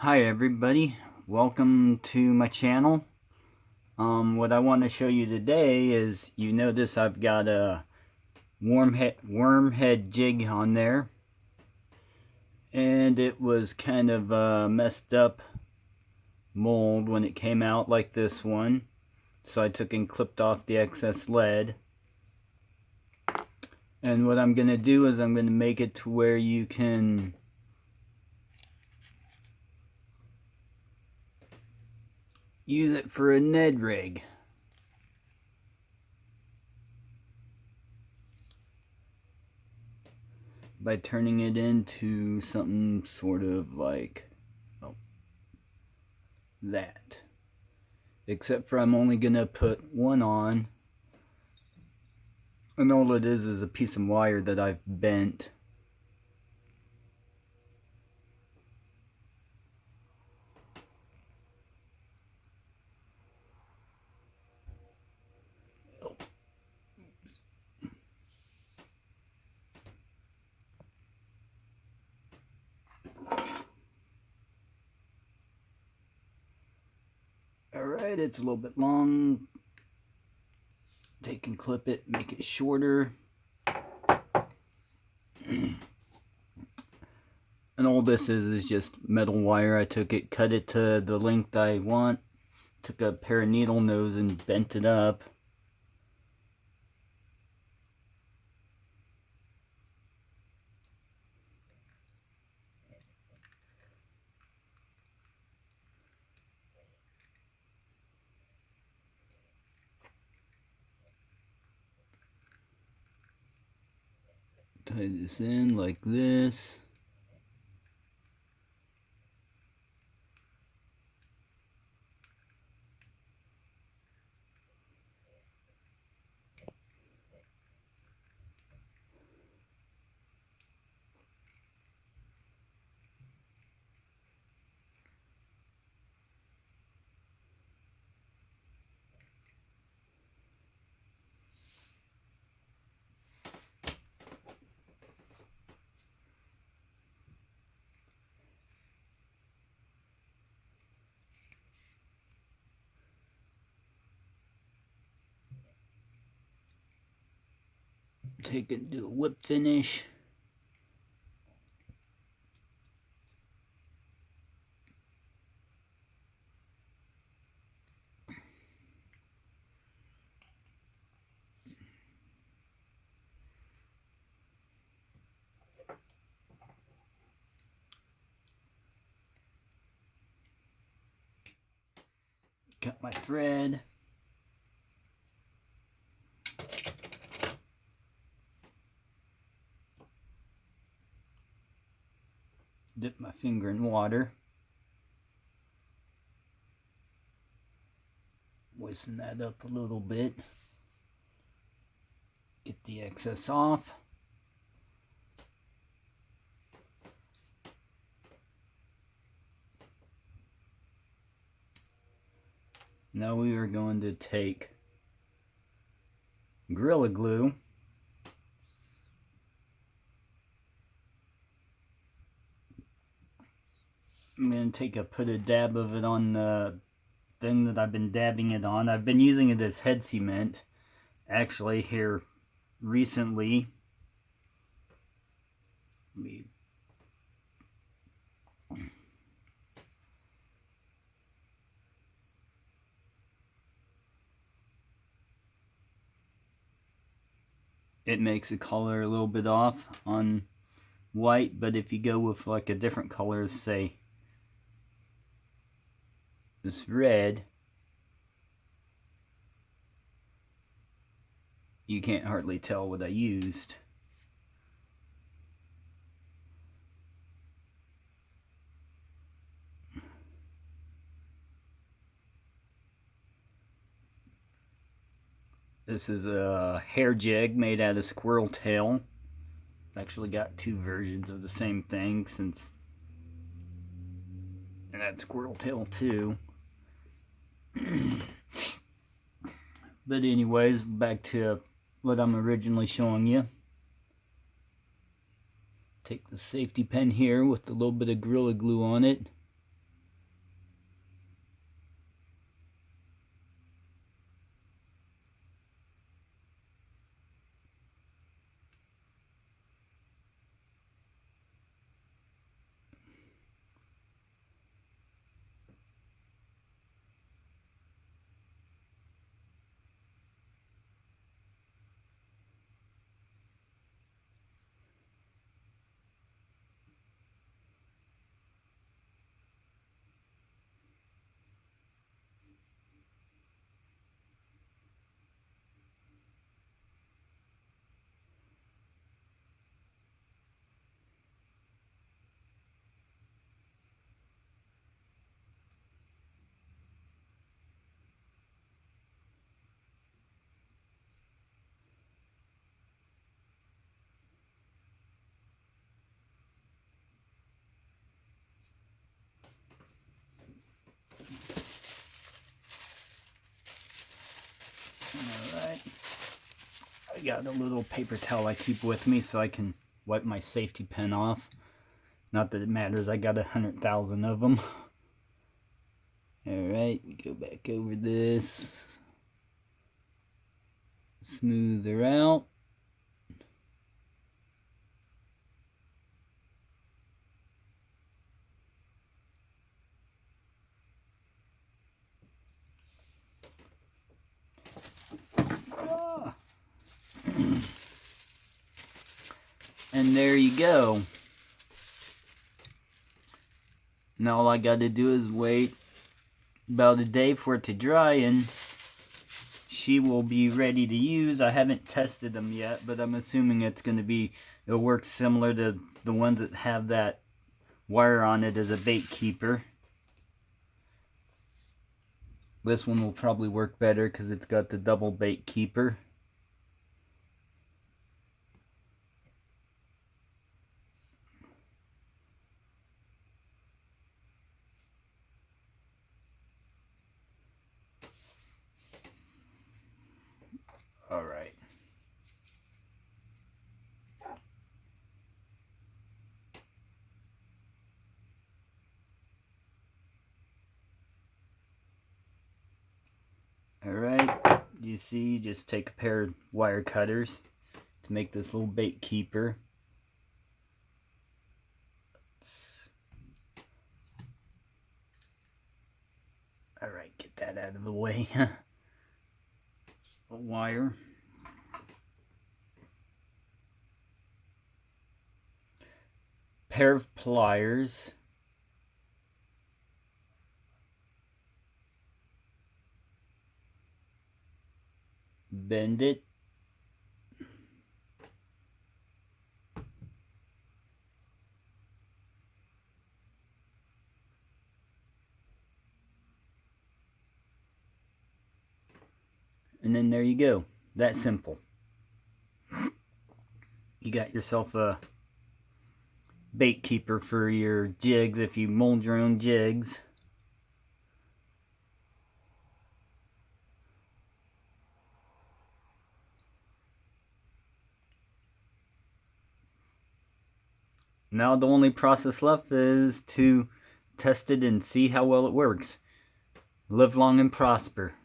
Hi everybody, welcome to my channel. What I want to show you today is, you notice I've got a worm head jig on there, and it was kind of a messed up mold when it came out like this one, so I took and clipped off the excess lead. And what I'm going to do is I'm going to make it to where you can use it for a Ned rig. By turning it into something sort of like that. Except for I'm only gonna put one on, and all it is a piece of wire that I've bent. Alright, it's a little bit long. Take and clip it, make it shorter. And all this is just metal wire. I took it, cut it to the length I want, took a pair of needle nose and bent it up. Tie this in like this. Take it, do a whip finish. Cut my thread. Dip my finger in water. Moisten that up a little bit. Get the excess off. Now we are going to take Gorilla Glue. I'm going to put a dab of it on the thing that I've been dabbing it on. I've been using it as head cement, actually, here recently. It makes the color a little bit off on white, but if you go with like a different color, say this red, you can't hardly tell what I used. This is a hair jig made out of squirrel tail. I've actually got two versions of the same thing, since, and that's squirrel tail too. But anyways, back to what I'm originally showing you. Take the safety pin here with a little bit of Gorilla Glue on it. got a little paper towel I keep with me so I can wipe my safety pin off. Not that it matters, I got 100,000 of them. Alright, go back over this. Smooth her out. And there you go. Now all I got to do is wait about a day for it to dry and she will be ready to use. I haven't tested them yet, but I'm assuming it'll work similar to the ones that have that wire on it as a bait keeper. This one will probably work better because it's got the double bait keeper. All right. Alright, you see, just take a pair of wire cutters to make this little bait keeper. Alright, get that out of the way. A wire. Pair of pliers. Bend it. And then there you go. That simple. You got yourself a bait keeper for your jigs if you mold your own jigs. Now the only process left is to test it and see how well it works. Live long and prosper.